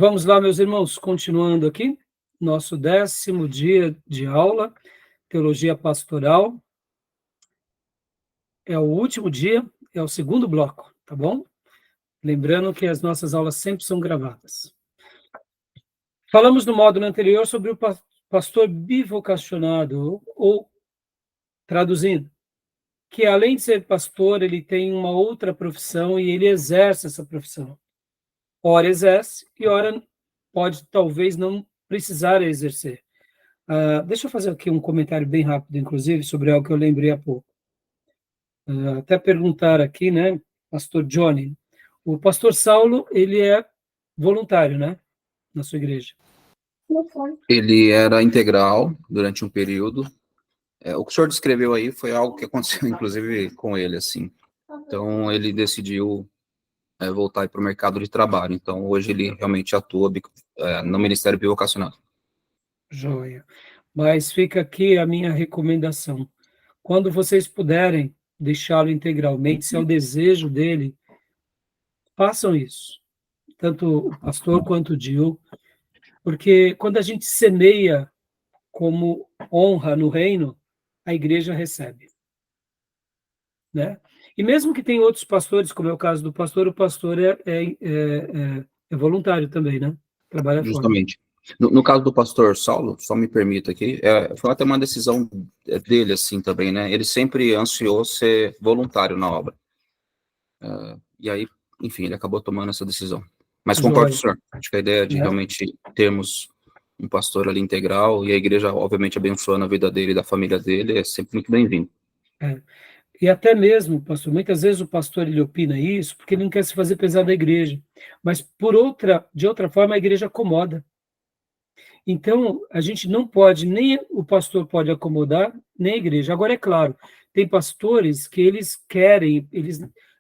Vamos lá, meus irmãos, continuando aqui, nosso 10º dia de aula, Teologia Pastoral. É o último dia, é o segundo bloco, tá bom? Lembrando que as nossas aulas sempre são gravadas. Falamos no módulo anterior sobre o pastor bivocacionado, ou traduzindo, que além de ser pastor, ele tem uma outra profissão e ele exerce essa profissão. Ora exerce e ora pode talvez não precisar exercer. Deixa eu fazer aqui um comentário bem rápido, inclusive, sobre algo que eu lembrei há pouco. Até perguntar aqui, né, pastor Johnny, o pastor Saulo, ele é voluntário, né, na sua igreja? Ele era integral durante um período. O que o senhor descreveu aí foi algo que aconteceu, inclusive, com ele, assim. Então, ele decidiu voltar para o mercado de trabalho. Então, hoje ele realmente atua no Ministério Bivocacional. Joia. Mas fica aqui a minha recomendação. Quando vocês puderem deixá-lo integralmente, se é o desejo dele, façam isso. Tanto o pastor quanto o Dio, porque quando a gente semeia como honra no reino, a igreja recebe, né? E mesmo que tenha outros pastores, como é o caso do pastor, o pastor é voluntário também, né? Trabalha fora. Justamente. No caso do pastor Saulo, só me permita aqui, foi até uma decisão dele, assim, também, né? Ele sempre ansiou ser voluntário na obra. E aí, enfim, ele acabou tomando essa decisão. Mas concordo com o senhor. Acho que a ideia de realmente termos um pastor ali integral e a igreja, obviamente, abençoando a vida dele e da família dele, é sempre muito bem-vindo. E até mesmo, pastor, muitas vezes o pastor ele opina isso porque ele não quer se fazer pesar da igreja, mas de outra forma a igreja acomoda. Então, a gente não pode, nem o pastor pode acomodar, nem a igreja. Agora, é claro, tem pastores que eles querem,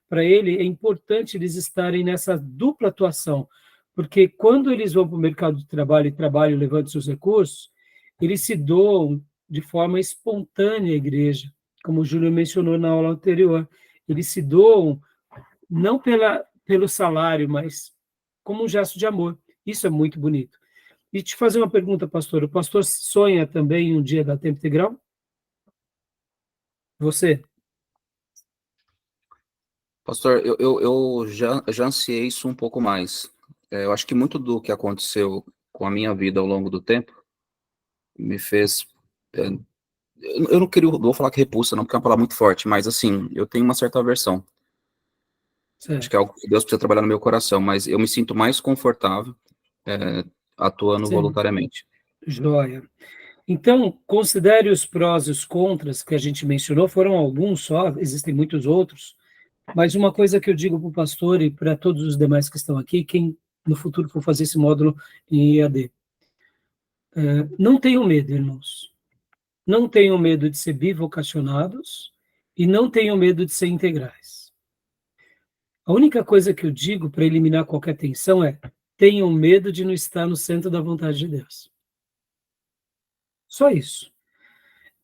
para ele é importante eles estarem nessa dupla atuação, porque quando eles vão para o mercado de trabalho e trabalham levando seus recursos, eles se doam de forma espontânea à igreja, como o Júlio mencionou na aula anterior. Eles se doam não pelo salário, mas como um gesto de amor. Isso é muito bonito. E te fazer uma pergunta, pastor. O pastor sonha também em um dia da tempo integral? Você? Pastor, eu já ansiei isso um pouco mais. Eu acho que muito do que aconteceu com a minha vida ao longo do tempo me fez... eu não vou falar que repulsa, não, porque é uma palavra muito forte, mas assim, eu tenho uma certa aversão. Certo. Acho que é algo que Deus precisa trabalhar no meu coração, mas eu me sinto mais confortável atuando voluntariamente. Joia. Então, considere os prós e os contras que a gente mencionou, foram alguns só, existem muitos outros, mas uma coisa que eu digo para o pastor e para todos os demais que estão aqui, quem no futuro for fazer esse módulo em EAD, não tenham medo, irmãos. Não tenham medo de ser bivocacionados e não tenham medo de ser integrais. A única coisa que eu digo para eliminar qualquer tensão é: tenham medo de não estar no centro da vontade de Deus. Só isso.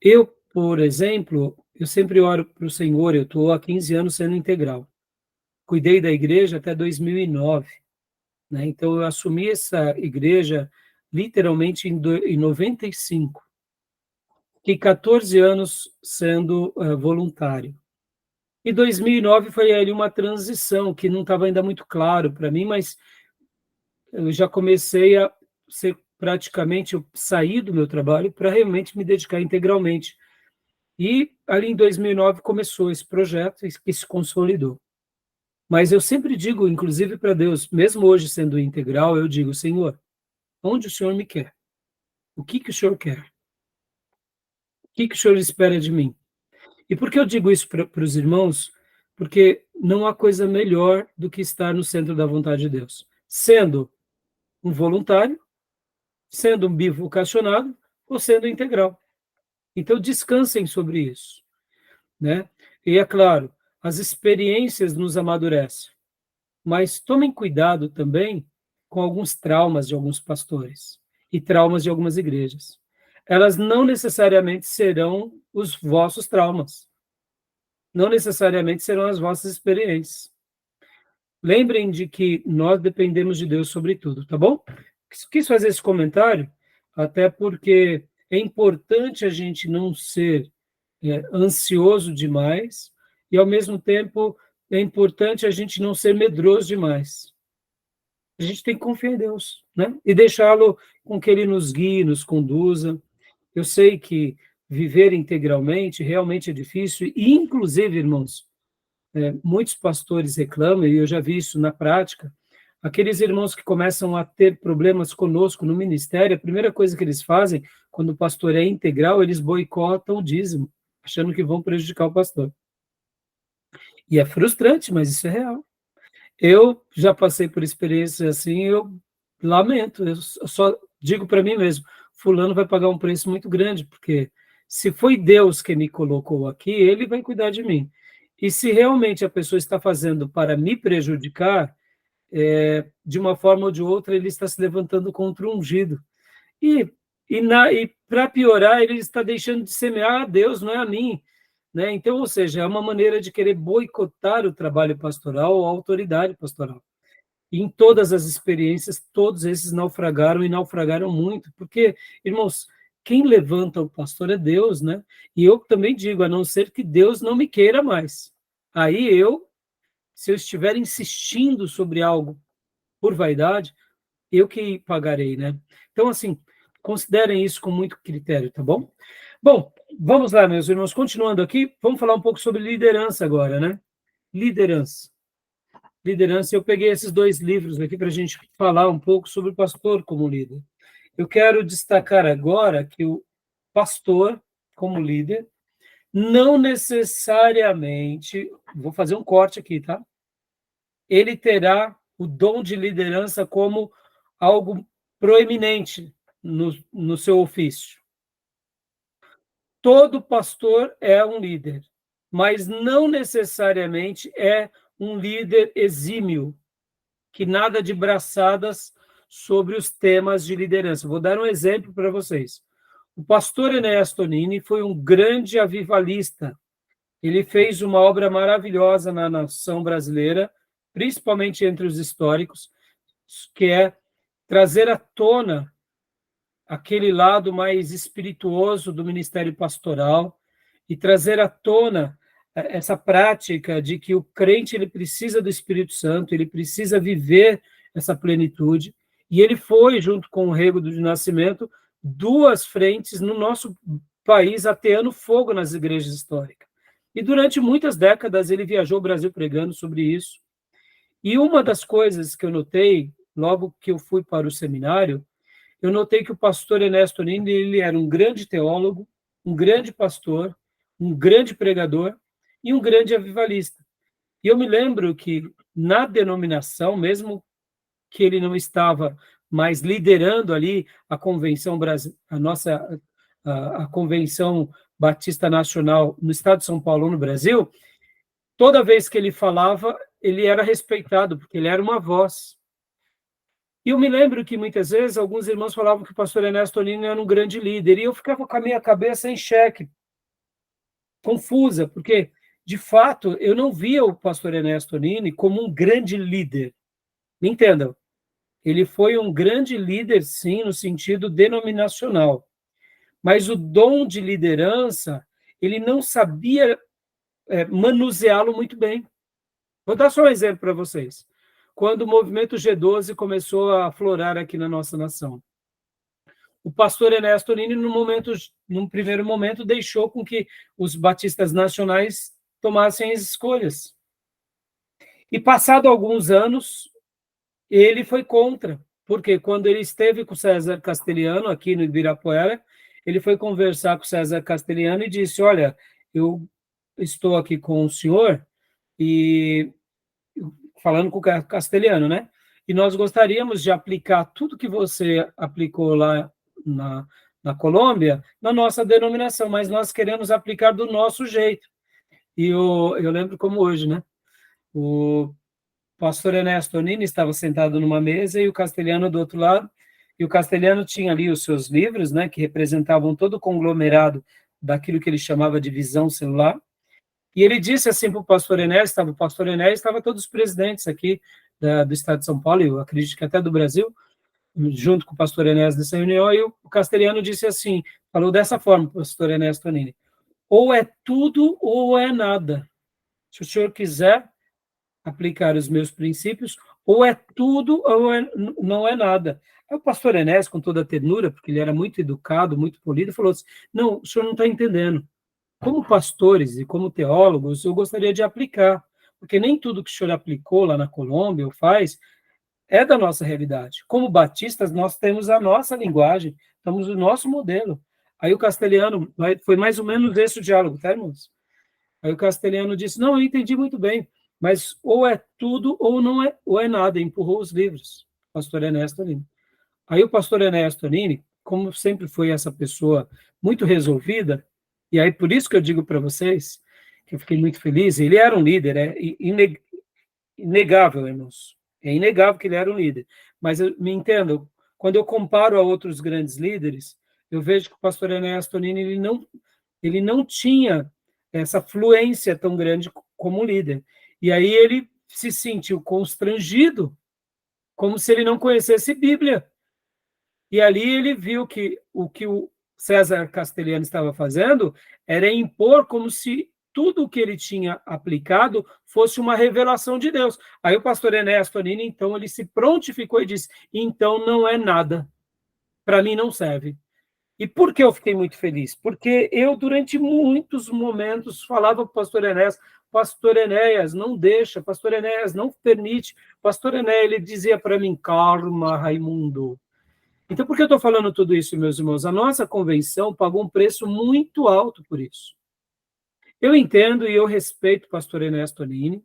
Eu, por exemplo, eu sempre oro para o Senhor, eu estou há 15 anos sendo integral. Cuidei da igreja até 2009, né? Então eu assumi essa igreja literalmente em 95. Fiquei 14 anos sendo voluntário. E 2009 foi ali uma transição que não estava ainda muito claro para mim, mas eu já comecei a ser praticamente, eu saí do meu trabalho para realmente me dedicar integralmente. E ali em 2009 começou esse projeto que se consolidou. Mas eu sempre digo, inclusive para Deus, mesmo hoje sendo integral, eu digo: Senhor, onde o Senhor me quer? O que o Senhor quer? O que o Senhor espera de mim? E por que eu digo isso para os irmãos? Porque não há coisa melhor do que estar no centro da vontade de Deus. Sendo um voluntário, sendo um bivocacionado ou sendo integral. Então, descansem sobre isso, né? E é claro, as experiências nos amadurecem, mas tomem cuidado também com alguns traumas de alguns pastores e traumas de algumas igrejas. Elas não necessariamente serão os vossos traumas, não necessariamente serão as vossas experiências. lembrem de que nós dependemos de Deus sobre tudo, tá bom? Quis fazer esse comentário, até porque é importante a gente não ser ansioso demais, e, ao mesmo tempo, é importante a gente não ser medroso demais. A gente tem que confiar em Deus, né? E deixá-lo com que Ele nos guie, nos conduza. Eu sei que viver integralmente realmente é difícil, e, inclusive, irmãos, muitos pastores reclamam, e eu já vi isso na prática, aqueles irmãos que começam a ter problemas conosco no ministério, a primeira coisa que eles fazem, quando o pastor é integral, eles boicotam o dízimo, achando que vão prejudicar o pastor. E é frustrante, mas isso é real. Eu já passei por experiências assim, eu lamento, eu só digo para mim mesmo, fulano vai pagar um preço muito grande, porque se foi Deus que me colocou aqui, ele vai cuidar de mim. E se realmente a pessoa está fazendo para me prejudicar, de uma forma ou de outra, ele está se levantando contra o ungido. E para piorar, ele está deixando de semear a Deus, não é a mim. Né? Então, ou seja, é uma maneira de querer boicotar o trabalho pastoral ou a autoridade pastoral. E em todas as experiências, todos esses naufragaram e naufragaram muito, porque, irmãos, quem levanta o pastor é Deus, né? E eu também digo, a não ser que Deus não me queira mais. Aí se eu estiver insistindo sobre algo por vaidade, eu que pagarei, né? Então, assim, considerem isso com muito critério, tá bom? Bom, vamos lá, meus irmãos, continuando aqui, vamos falar um pouco sobre liderança agora, né? Liderança. Liderança, eu peguei esses 2 livros aqui para a gente falar um pouco sobre o pastor como líder. Eu quero destacar agora que o pastor, como líder, não necessariamente, vou fazer um corte aqui, tá? Ele terá o dom de liderança como algo proeminente no seu ofício. Todo pastor é um líder, mas não necessariamente é um líder exímio, que nada de braçadas sobre os temas de liderança. Vou dar um exemplo para vocês. O pastor Enéas Tonini foi um grande avivalista. Ele fez uma obra maravilhosa na nação brasileira, principalmente entre os históricos, que é trazer à tona aquele lado mais espirituoso do ministério pastoral e trazer à tona essa prática de que o crente ele precisa do Espírito Santo, ele precisa viver essa plenitude, e ele foi, junto com o Rego do Nascimento, 2 frentes no nosso país ateando fogo nas igrejas históricas. E durante muitas décadas ele viajou o Brasil pregando sobre isso. E uma das coisas que eu notei, logo que eu fui para o seminário, eu notei que o pastor Ernesto Nini, ele era um grande teólogo, um grande pastor, um grande pregador e um grande avivalista. E eu me lembro que na denominação, mesmo que ele não estava mais liderando ali a convenção a convenção Batista Nacional no estado de São Paulo, no Brasil, toda vez que ele falava, ele era respeitado, porque ele era uma voz. E eu me lembro que, muitas vezes, alguns irmãos falavam que o pastor Ernesto Tonini era um grande líder, e eu ficava com a minha cabeça em xeque, confusa, porque, de fato, eu não via o pastor Ernesto Tonini como um grande líder. Me entendam, ele foi um grande líder, sim, no sentido denominacional, mas o dom de liderança, ele não sabia manuseá-lo muito bem. Vou dar só um exemplo para vocês. Quando o movimento G12 começou a aflorar aqui na nossa nação, o pastor Ernesto Tonini, num primeiro momento, deixou com que os batistas nacionais tomassem as escolhas. E, passado alguns anos, ele foi contra, porque quando ele esteve com o César Castelhano, aqui no Ibirapuera, ele foi conversar com o César Castelhano e disse, olha, eu estou aqui com o senhor, e falando com o Castelhano, né? E nós gostaríamos de aplicar tudo que você aplicou lá na Colômbia, na nossa denominação, mas nós queremos aplicar do nosso jeito. E eu lembro como hoje, né? O pastor Ernesto Tonini estava sentado numa mesa e o Castelhano do outro lado, e o Castelhano tinha ali os seus livros, né, que representavam todo o conglomerado daquilo que ele chamava de visão celular, E ele disse assim para o pastor Enéas, estava todos os presidentes aqui do estado de São Paulo, eu acredito que até do Brasil, junto com o pastor Enéas nessa reunião, e o Castelhano disse assim, falou dessa forma, pastor Enéas Tonini, ou é tudo ou é nada. Se o senhor quiser aplicar os meus princípios, ou é tudo ou não é nada. Aí o pastor Enéas, com toda a ternura, porque ele era muito educado, muito polido, falou assim, não, o senhor não está entendendo. Como pastores e como teólogos, eu gostaria de aplicar, porque nem tudo que o senhor aplicou lá na Colômbia ou faz é da nossa realidade. Como batistas, nós temos a nossa linguagem, temos o nosso modelo. Aí o Castelhano, foi mais ou menos esse o diálogo, tá, irmãos? Aí o Castelhano disse, não, eu entendi muito bem, mas ou é tudo ou não é, ou é nada, empurrou os livros, pastor Ernesto Tonini. Aí o pastor Ernesto Tonini, como sempre foi essa pessoa muito resolvida, e aí por isso que eu digo para vocês, que eu fiquei muito feliz, ele era um líder, é inegável, irmãos, é inegável que ele era um líder, mas me entendam, quando eu comparo a outros grandes líderes, eu vejo que o pastor Ernesto Tonini, ele não tinha essa fluência tão grande como líder. E aí ele se sentiu constrangido, como se ele não conhecesse Bíblia. E ali ele viu que o César Castelhano estava fazendo era impor como se tudo o que ele tinha aplicado fosse uma revelação de Deus. Aí o pastor Ernesto Tonini, então, ele se prontificou e disse, então não é nada, para mim não serve. E por que eu fiquei muito feliz? Porque eu, durante muitos momentos, falava para o pastor Enéas, não deixa, pastor Enéas, não permite. Pastor Enéas, ele dizia para mim, calma, Raimundo. Então, por que eu estou falando tudo isso, meus irmãos? A nossa convenção pagou um preço muito alto por isso. Eu entendo e eu respeito o pastor Enéas Tonini,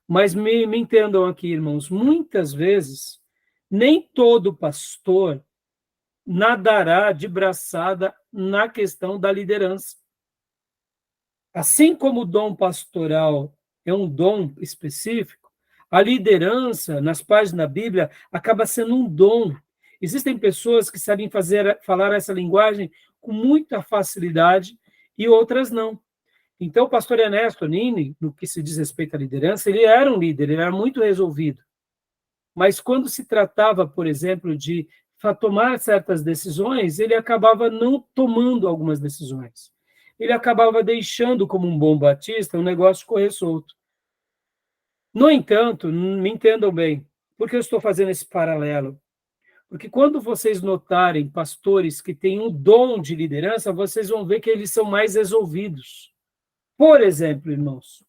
mas me entendam aqui, irmãos, muitas vezes, nem todo pastor nadará de braçada na questão da liderança. Assim como o dom pastoral é um dom específico, a liderança, nas páginas da Bíblia, acaba sendo um dom. Existem pessoas que sabem falar essa linguagem com muita facilidade e outras não. Então, o pastor Ernesto Tonini, no que se diz respeito à liderança, ele era um líder, ele era muito resolvido. Mas quando se tratava, por exemplo, de tomar certas decisões, ele acabava não tomando algumas decisões. Ele acabava deixando, como um bom batista, o negócio correr solto. No entanto, me entendam bem, por que eu estou fazendo esse paralelo? Porque quando vocês notarem pastores que têm um dom de liderança, vocês vão ver que eles são mais resolvidos. Por exemplo, irmãos,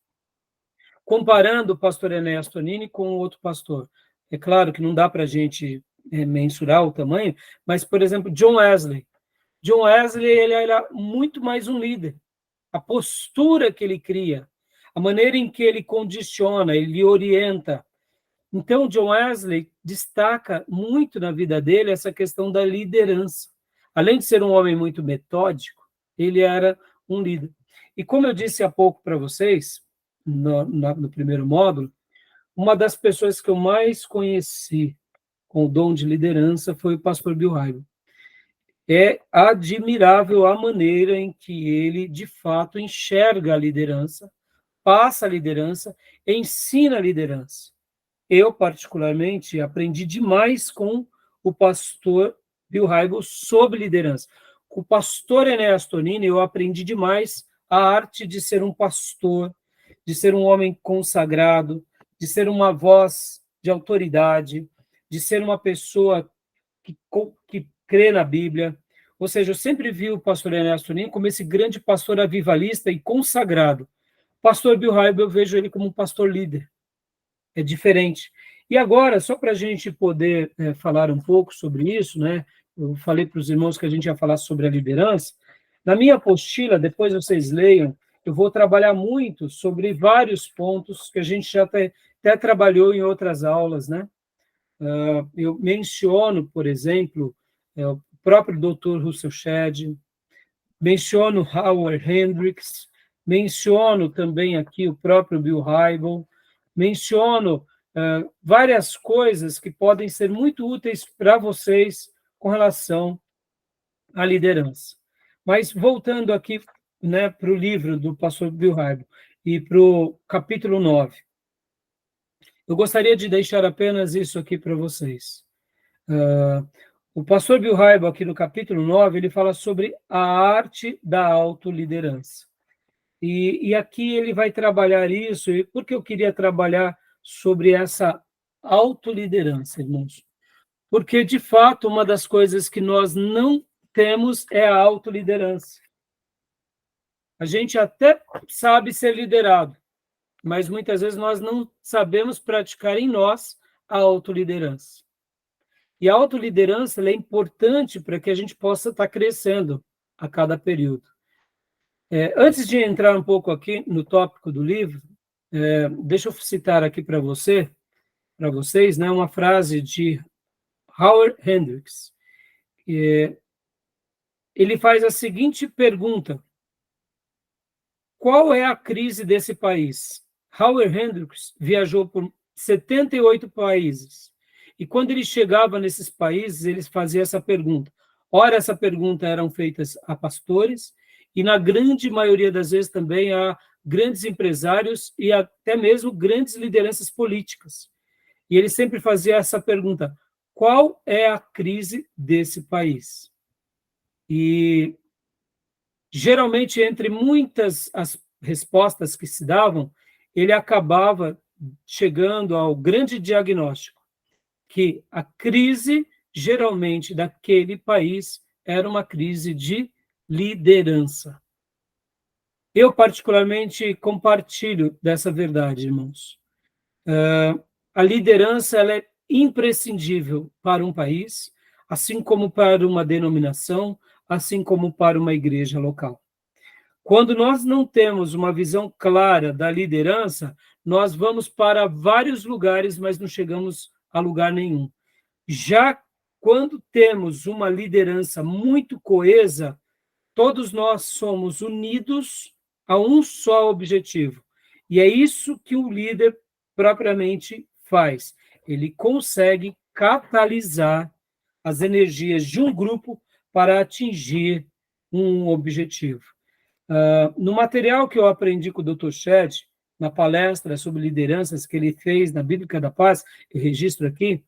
comparando o pastor Enéas Tonini com outro pastor. É claro que não dá para a gente mensurar o tamanho, mas, por exemplo, John Wesley. John Wesley, ele era muito mais um líder. A postura que ele cria, a maneira em que ele condiciona, ele orienta. Então, John Wesley destaca muito na vida dele essa questão da liderança. Além de ser um homem muito metódico, ele era um líder. E como eu disse há pouco para vocês, no primeiro módulo, uma das pessoas que eu mais conheci com o dom de liderança foi o pastor Bill Hybels. É admirável a maneira em que ele, de fato, enxerga a liderança, passa a liderança, ensina a liderança. Eu, particularmente, aprendi demais com o pastor Bill Hybels sobre liderança. Com o pastor Enéas Tonini, eu aprendi demais a arte de ser um pastor, de ser um homem consagrado, de ser uma voz de autoridade, de ser uma pessoa que crê na Bíblia. Ou seja, eu sempre vi o pastor Enéas Tonini como esse grande pastor avivalista e consagrado. O pastor Bill Hybels, eu vejo ele como um pastor líder. É diferente. E agora, só para a gente poder falar um pouco sobre isso, né? Eu falei para os irmãos que a gente ia falar sobre a liderança. Na minha apostila, depois vocês leiam, eu vou trabalhar muito sobre vários pontos que a gente já até trabalhou em outras aulas, né? Eu menciono, por exemplo, o próprio Dr. Russell Shedd, menciono Howard Hendricks, menciono também aqui o próprio Bill Hybels, menciono várias coisas que podem ser muito úteis para vocês com relação à liderança. Mas voltando aqui, né, para o livro do pastor Bill Hybels, e para o capítulo 9. Eu gostaria de deixar apenas isso aqui para vocês. O pastor Bill Hybel, aqui no capítulo 9, ele fala sobre a arte da autoliderança. E aqui ele vai trabalhar isso, e por que eu queria trabalhar sobre essa autoliderança, irmãos? Porque, de fato, uma das coisas que nós não temos é a autoliderança. A gente até sabe ser liderado, mas muitas vezes nós não sabemos praticar em nós a autoliderança. E a autoliderança ela é importante para que a gente possa estar crescendo a cada período. Antes de entrar um pouco aqui no tópico do livro, deixa eu citar aqui para vocês, né, uma frase de Howard Hendricks. Ele faz a seguinte pergunta: qual é a crise desse país? Howard Hendricks viajou por 78 países. E quando ele chegava nesses países, ele fazia essa pergunta. Ora, essa pergunta eram feitas a pastores, e na grande maioria das vezes também a grandes empresários e até mesmo grandes lideranças políticas. E ele sempre fazia essa pergunta: qual é a crise desse país? E geralmente, entre muitas as respostas que se davam, ele acabava chegando ao grande diagnóstico, que a crise, geralmente, daquele país era uma crise de liderança. Eu, particularmente, compartilho dessa verdade, irmãos. A liderança ela é imprescindível para um país, assim como para uma denominação, assim como para uma igreja local. Quando nós não temos uma visão clara da liderança, nós vamos para vários lugares, mas não chegamos a lugar nenhum. Já quando temos uma liderança muito coesa, todos nós somos unidos a um só objetivo. E é isso que o líder propriamente faz. Ele consegue catalisar as energias de um grupo para atingir um objetivo. No material que eu aprendi com o Dr. Shed, na palestra sobre lideranças que ele fez na Bíblica da Paz, eu registro aqui,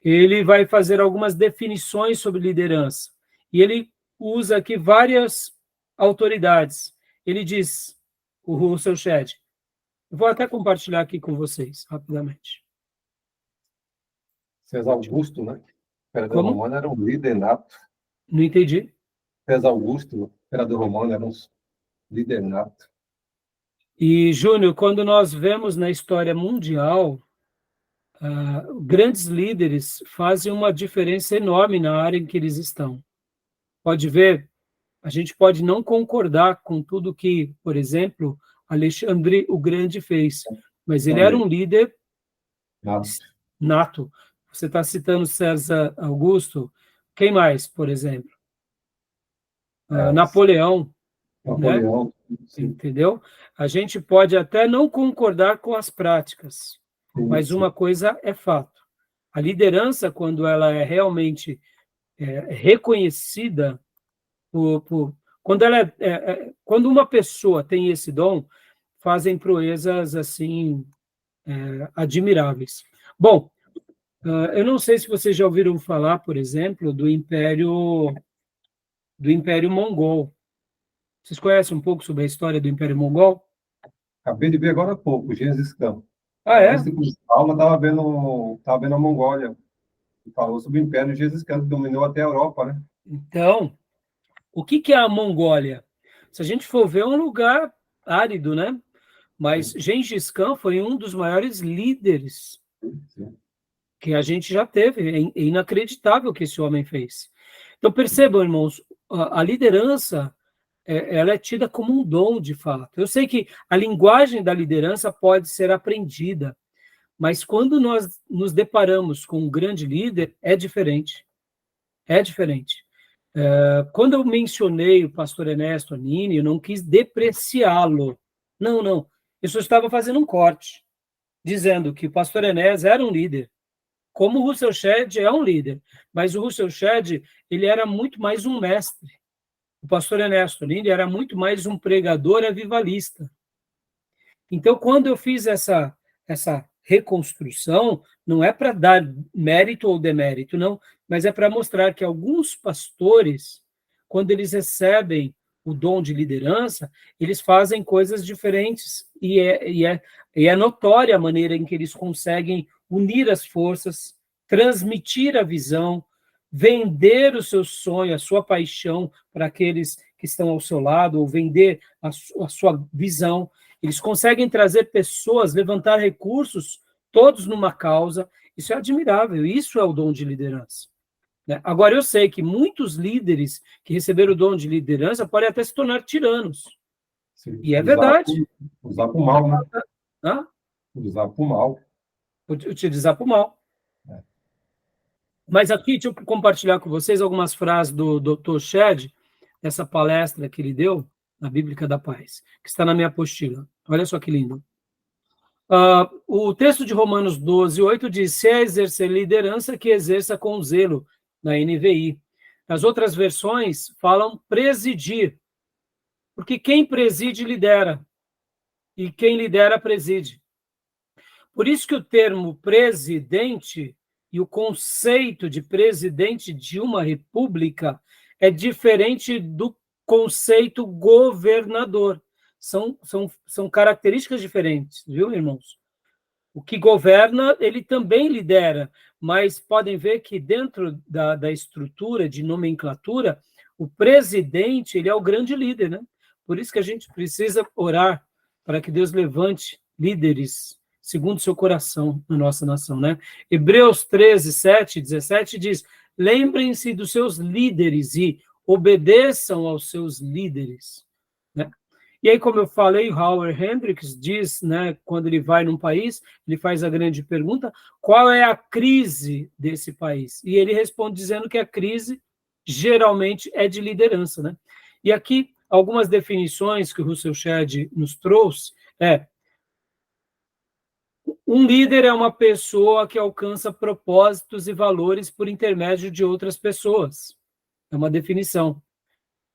ele vai fazer algumas definições sobre liderança. E ele usa aqui várias autoridades. Ele diz, o Russell Shedd, eu vou até compartilhar aqui com vocês, rapidamente. César Augusto, né? Imperador Como? romano era um líder nato. Não entendi. César Augusto, imperador romano, era um líder nato. E, Júnior, quando nós vemos na história mundial, grandes líderes fazem uma diferença enorme na área em que eles estão. Pode ver, a gente pode não concordar com tudo que, por exemplo, Alexandre o Grande fez, mas ele era um líder nato. Você está citando César Augusto, quem mais, por exemplo? Napoleão. Napoleão. Né? Entendeu? A gente pode até não concordar com as práticas, mas uma coisa é fato. A liderança, quando ela é realmente reconhecida, quando uma pessoa tem esse dom, fazem proezas assim admiráveis. Bom, eu não sei se vocês já ouviram falar, por exemplo, do Império Mongol. Vocês conhecem um pouco sobre a história do Império Mongol? Acabei de ver agora há pouco, Gengis Khan. É? Esse curso de aula estava vendo a Mongólia. Falou sobre o Império Gengis Khan, que dominou até a Europa, né? Então, o que é a Mongólia? Se a gente for ver, é um lugar árido, né? Mas Gengis Khan foi um dos maiores líderes que a gente já teve. É inacreditável o que esse homem fez. Então, percebam, irmãos, a liderança ela é tida como um dom, de fato. Eu sei que a linguagem da liderança pode ser aprendida, mas quando nós nos deparamos com um grande líder, é diferente. É diferente. Quando eu mencionei o pastor Ernesto Anini, eu não quis depreciá-lo. Não. Eu só estava fazendo um corte, dizendo que o pastor Enes era um líder, como o Russell Shedd é um líder, mas o Russell Shedd, ele era muito mais um mestre. O pastor Ernesto Anini era muito mais um pregador avivalista. Então, quando eu fiz essa reconstrução, não é para dar mérito ou demérito, não, mas é para mostrar que alguns pastores, quando eles recebem o dom de liderança, eles fazem coisas diferentes, e é notória a maneira em que eles conseguem unir as forças, transmitir a visão, vender o seu sonho, a sua paixão para aqueles que estão ao seu lado, ou vender a sua visão. Eles conseguem trazer pessoas, levantar recursos, todos numa causa. Isso é admirável, isso é o dom de liderança. Agora, eu sei que muitos líderes que receberam o dom de liderança podem até se tornar tiranos. Sim. E é verdade. Usar para o mal, né? Hã? Usar para o mal. Utilizar para o mal. É. Mas aqui, deixa eu compartilhar com vocês algumas frases do Dr. Shedd, essa palestra que ele deu na Bíblica da Paz, que está na minha apostila. Olha só que lindo. O texto de Romanos 12:8 diz: se é exercer liderança, que exerça com zelo, na NVI. As outras versões falam presidir, porque quem preside, lidera, e quem lidera, preside. Por isso que o termo presidente e o conceito de presidente de uma república é diferente do conceito governador. São características diferentes, viu, irmãos? O que governa, ele também lidera, mas podem ver que dentro da estrutura de nomenclatura, o presidente, ele é o grande líder, né? Por isso que a gente precisa orar para que Deus levante líderes segundo seu coração na nossa nação, né? Hebreus 13:7-17 diz: lembrem-se dos seus líderes e obedeçam aos seus líderes, né? E aí, como eu falei, Howard Hendricks diz, né, quando ele vai num país, ele faz a grande pergunta: qual é a crise desse país? E ele responde dizendo que a crise geralmente é de liderança, né? E aqui, algumas definições que o Russell Shedd nos trouxe um líder é uma pessoa que alcança propósitos e valores por intermédio de outras pessoas. É uma definição,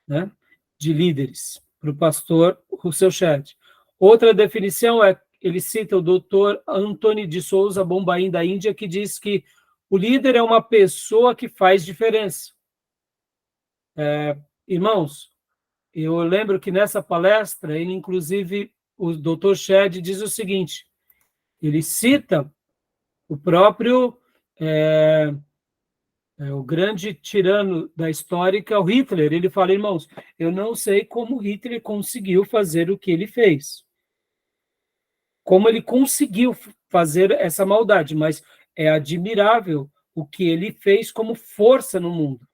né, de líderes, para o pastor Russell Shedd. Outra definição ele cita o doutor Anthony de Souza Bombaim, da Índia, que diz que o líder é uma pessoa que faz diferença. Irmãos, eu lembro que nessa palestra, ele, inclusive, o doutor Shedd diz o seguinte: ele cita o próprio o grande tirano da história, que é o Hitler. Ele fala: irmãos, eu não sei como Hitler conseguiu fazer o que ele fez. Como ele conseguiu fazer essa maldade, mas é admirável o que ele fez como força no mundo,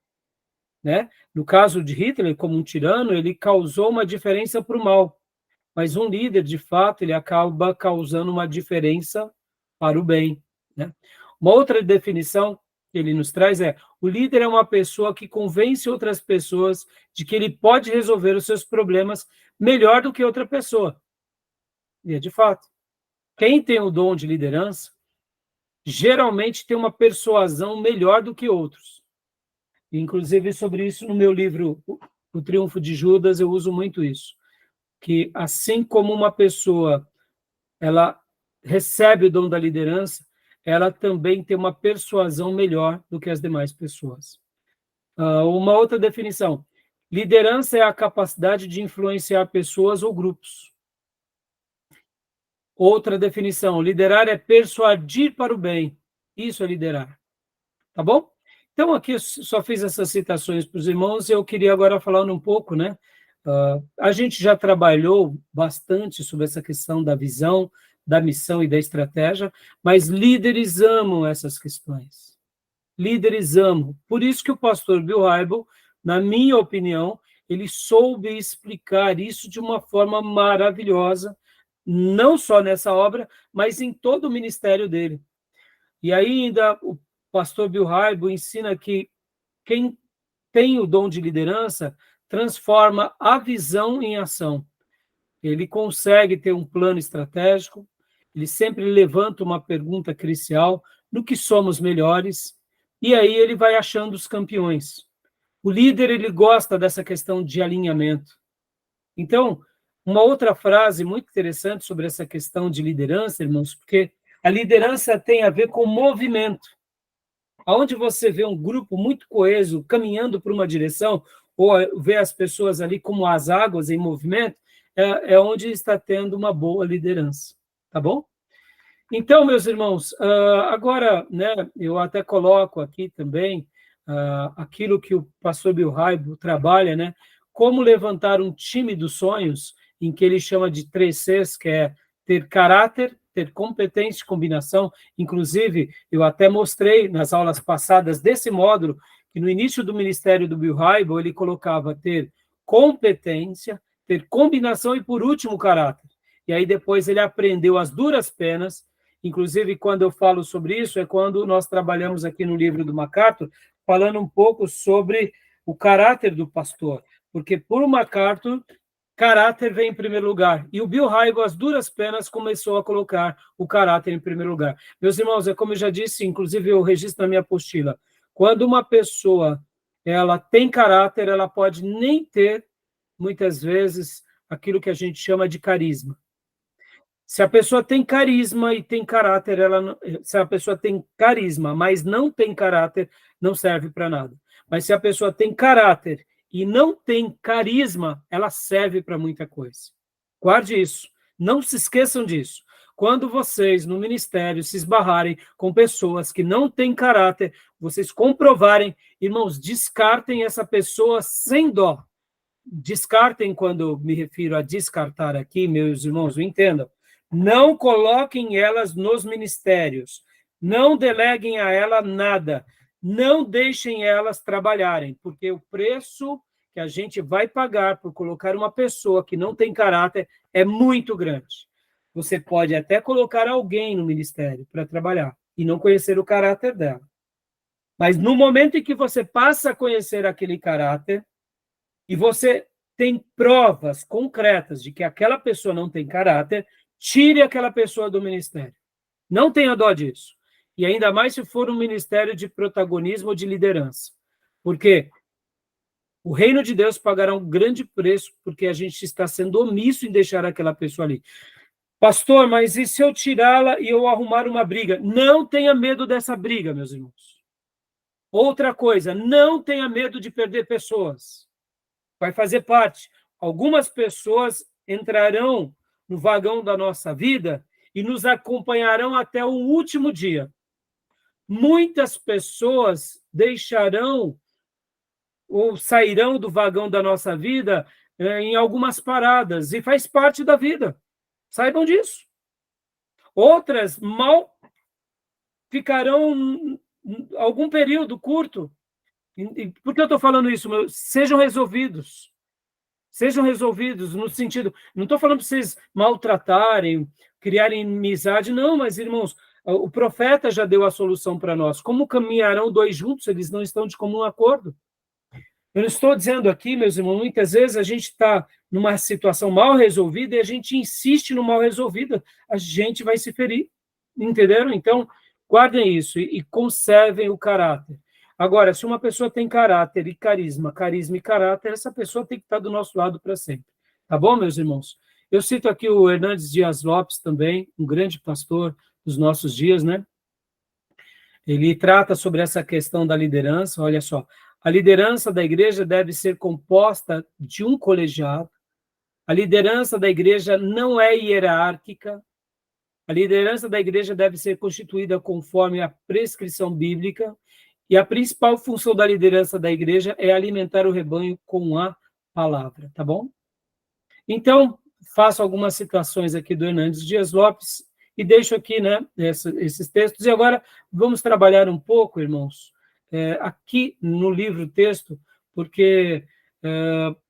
né? No caso de Hitler, como um tirano, ele causou uma diferença para o mal, mas um líder, de fato, ele acaba causando uma diferença para o bem, né? Uma outra definição que ele nos traz é: o líder é uma pessoa que convence outras pessoas de que ele pode resolver os seus problemas melhor do que outra pessoa. E é de fato. Quem tem o dom de liderança, geralmente tem uma persuasão melhor do que outros. Inclusive, sobre isso, no meu livro, O Triunfo de Judas, eu uso muito isso. Que assim como uma pessoa, ela recebe o dom da liderança, ela também tem uma persuasão melhor do que as demais pessoas. Uma outra definição: liderança é a capacidade de influenciar pessoas ou grupos. Outra definição: liderar é persuadir para o bem. Isso é liderar. Tá bom? Então, aqui eu só fiz essas citações para os irmãos, e eu queria agora falar um pouco, né? A gente já trabalhou bastante sobre essa questão da visão, da missão e da estratégia, mas líderes amam essas questões. Líderes amam. Por isso que o pastor Bill Hybels, na minha opinião, ele soube explicar isso de uma forma maravilhosa, não só nessa obra, mas em todo o ministério dele. E ainda o pastor Bill Hybels ensina que quem tem o dom de liderança transforma a visão em ação. Ele consegue ter um plano estratégico, ele sempre levanta uma pergunta crucial: no que somos melhores? E aí ele vai achando os campeões. O líder, ele gosta dessa questão de alinhamento. Então, Uma outra frase muito interessante sobre essa questão de liderança, irmãos, porque a liderança tem a ver com movimento. Aonde você vê um grupo muito coeso caminhando por uma direção, ou vê as pessoas ali como as águas em movimento, é onde está tendo uma boa liderança, tá bom? Então, meus irmãos, agora, né, eu até coloco aqui também aquilo que o pastor Bill Hybels trabalha, né, como levantar um time dos sonhos, em que ele chama de 3 Cs, que é ter caráter, ter competência e combinação. Inclusive, eu até mostrei nas aulas passadas desse módulo, que no início do ministério do Bill Hybels, ele colocava ter competência, ter combinação e, por último, caráter. E aí depois ele aprendeu as duras penas. Inclusive, quando eu falo sobre isso, é quando nós trabalhamos aqui no livro do MacArthur, falando um pouco sobre o caráter do pastor. Porque, por MacArthur, caráter vem em primeiro lugar. E o Bill Hybels, as duras penas, começou a colocar o caráter em primeiro lugar. Meus irmãos, é como eu já disse, inclusive eu registro na minha apostila, quando uma pessoa ela tem caráter, ela pode nem ter, muitas vezes, aquilo que a gente chama de carisma. Se a pessoa tem carisma e tem caráter, se a pessoa tem carisma, mas não tem caráter, não serve para nada. Mas se a pessoa tem caráter e não tem carisma, ela serve para muita coisa. Guarde isso. Não se esqueçam disso. Quando vocês, no ministério, se esbarrarem com pessoas que não têm caráter, vocês comprovarem, irmãos, descartem essa pessoa sem dó. Descartem, quando eu me refiro a descartar aqui, meus irmãos, entendam. Não coloquem elas nos ministérios. Não deleguem a ela nada. Não deixem elas trabalharem, porque o preço que a gente vai pagar por colocar uma pessoa que não tem caráter é muito grande. Você pode até colocar alguém no ministério para trabalhar e não conhecer o caráter dela. Mas no momento em que você passa a conhecer aquele caráter e você tem provas concretas de que aquela pessoa não tem caráter, tire aquela pessoa do ministério. Não tenha dó disso. E ainda mais se for um ministério de protagonismo ou de liderança. Porque o reino de Deus pagará um grande preço porque a gente está sendo omisso em deixar aquela pessoa ali. Pastor, mas e se eu tirá-la e eu arrumar uma briga? Não tenha medo dessa briga, meus irmãos. Outra coisa, não tenha medo de perder pessoas. Vai fazer parte. Algumas pessoas entrarão no vagão da nossa vida e nos acompanharão até o último dia. Muitas pessoas deixarão ou sairão do vagão da nossa vida em algumas paradas, e faz parte da vida. Saibam disso. Outras mal ficarão algum período curto. Por que eu estou falando isso? Sejam resolvidos. Sejam resolvidos no sentido... Não estou falando para vocês maltratarem, criarem amizade, não, mas, irmãos, o profeta já deu a solução para nós. Como caminharão dois juntos, eles não estão de comum acordo? Eu não estou dizendo aqui, meus irmãos, muitas vezes a gente está numa situação mal resolvida e a gente insiste no mal resolvido, a gente vai se ferir, entenderam? Então, guardem isso e conservem o caráter. Agora, se uma pessoa tem caráter e carisma e caráter, essa pessoa tem que estar do nosso lado para sempre. Tá bom, meus irmãos? Eu cito aqui o Hernandes Dias Lopes também, um grande pastor dos nossos dias, né? Ele trata sobre essa questão da liderança, olha só. A liderança da igreja deve ser composta de um colegiado. A liderança da igreja não é hierárquica. A liderança da igreja deve ser constituída conforme a prescrição bíblica. E a principal função da liderança da igreja é alimentar o rebanho com a palavra, tá bom? Então, faço algumas citações aqui do Hernandes Dias Lopes e deixo aqui, né, esses textos. E agora vamos trabalhar um pouco, irmãos, aqui no livro texto, porque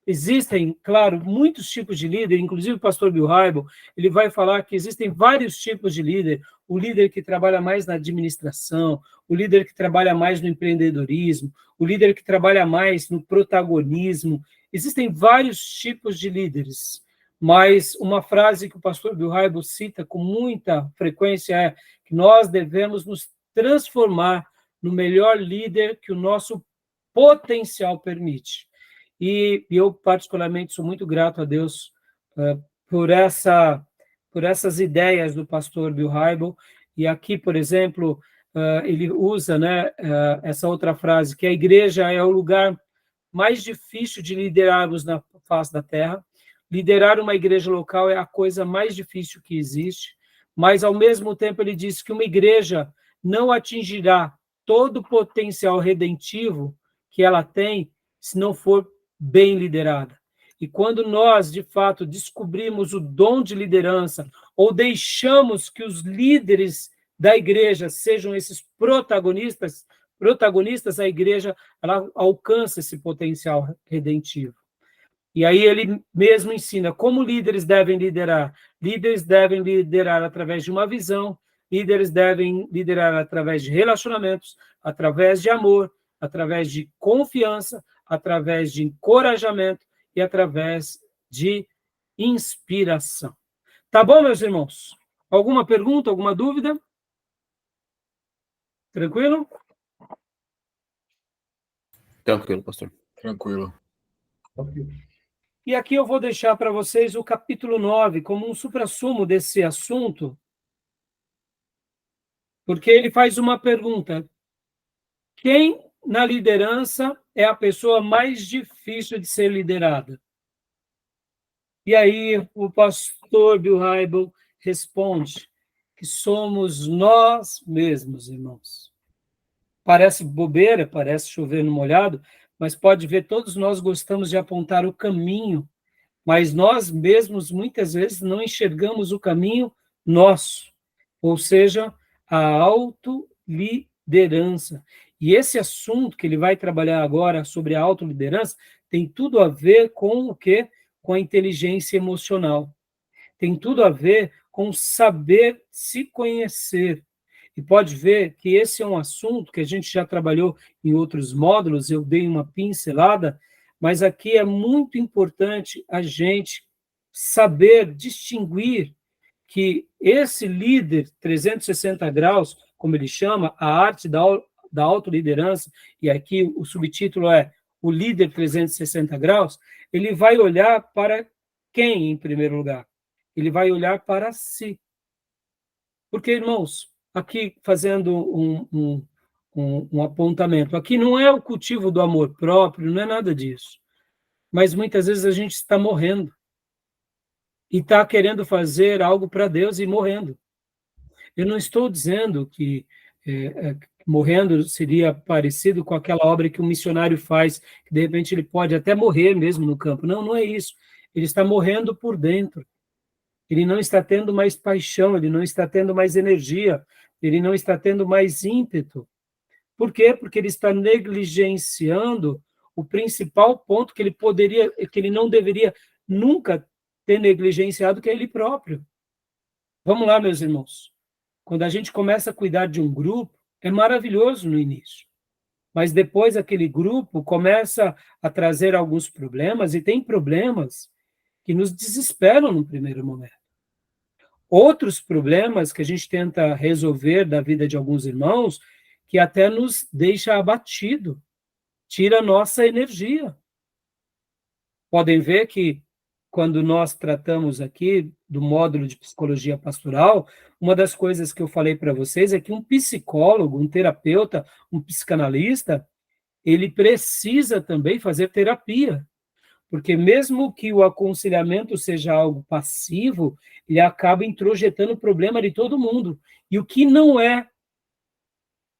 existem, claro, muitos tipos de líder, inclusive o pastor Bill Hybels, ele vai falar que existem vários tipos de líder, o líder que trabalha mais na administração, o líder que trabalha mais no empreendedorismo, o líder que trabalha mais no protagonismo, existem vários tipos de líderes, mas uma frase que o pastor Bill Hybels cita com muita frequência é que nós devemos nos transformar no melhor líder que o nosso potencial permite. E eu, particularmente, sou muito grato a Deus por essas ideias do pastor Bill Hybels. E aqui, por exemplo, ele usa, né, essa outra frase, que a igreja é o lugar mais difícil de liderarmos na face da terra. Liderar uma igreja local é a coisa mais difícil que existe, mas, ao mesmo tempo, ele diz que uma igreja não atingirá todo o potencial redentivo que ela tem se não for bem liderada. E quando nós, de fato, descobrimos o dom de liderança, ou deixamos que os líderes da igreja sejam esses protagonistas, a igreja ela alcança esse potencial redentivo. E aí ele mesmo ensina como líderes devem liderar. Líderes devem liderar através de uma visão, líderes devem liderar através de relacionamentos, através de amor, através de confiança, através de encorajamento e através de inspiração. Tá bom, meus irmãos? Alguma pergunta, alguma dúvida? Tranquilo? Tranquilo, pastor. Tranquilo. E aqui eu vou deixar para vocês o capítulo 9 como um suprassumo desse assunto, porque ele faz uma pergunta: quem na liderança é a pessoa mais difícil de ser liderada? E aí o pastor Bill Hybels responde que somos nós mesmos, irmãos. Parece bobeira, parece chover no molhado, mas pode ver, todos nós gostamos de apontar o caminho, mas nós mesmos muitas vezes não enxergamos o caminho nosso, ou seja, a autoliderança. E esse assunto que ele vai trabalhar agora sobre a autoliderança tem tudo a ver com o quê? Com a inteligência emocional. Tem tudo a ver com saber se conhecer. E pode ver que esse é um assunto que a gente já trabalhou em outros módulos, eu dei uma pincelada, mas aqui é muito importante a gente saber distinguir que esse líder 360 graus, como ele chama, a arte da autoliderança, e aqui o subtítulo é o líder 360 graus, ele vai olhar para quem em primeiro lugar? Ele vai olhar para si. Porque, irmãos, aqui fazendo um apontamento, aqui não é o cultivo do amor próprio, não é nada disso. Mas muitas vezes a gente está morrendo e está querendo fazer algo para Deus e morrendo. Eu não estou dizendo que morrendo seria parecido com aquela obra que um missionário faz, que de repente ele pode até morrer mesmo no campo. Não, não é isso. Ele está morrendo por dentro. Ele não está tendo mais paixão, ele não está tendo mais energia, ele não está tendo mais ímpeto. Por quê? Porque ele está negligenciando o principal ponto que ele não deveria nunca ter negligenciado, que é ele próprio. Vamos lá, meus irmãos. Quando a gente começa a cuidar de um grupo, é maravilhoso no início. Mas depois aquele grupo começa a trazer alguns problemas, e tem problemas que nos desesperam no primeiro momento. Outros problemas que a gente tenta resolver da vida de alguns irmãos, que até nos deixa abatido, tira a nossa energia. Podem ver que, quando nós tratamos aqui do módulo de psicologia pastoral, uma das coisas que eu falei para vocês é que um psicólogo, um terapeuta, um psicanalista, ele precisa também fazer terapia. Porque mesmo que o aconselhamento seja algo passivo, ele acaba introjetando o problema de todo mundo. E o que não é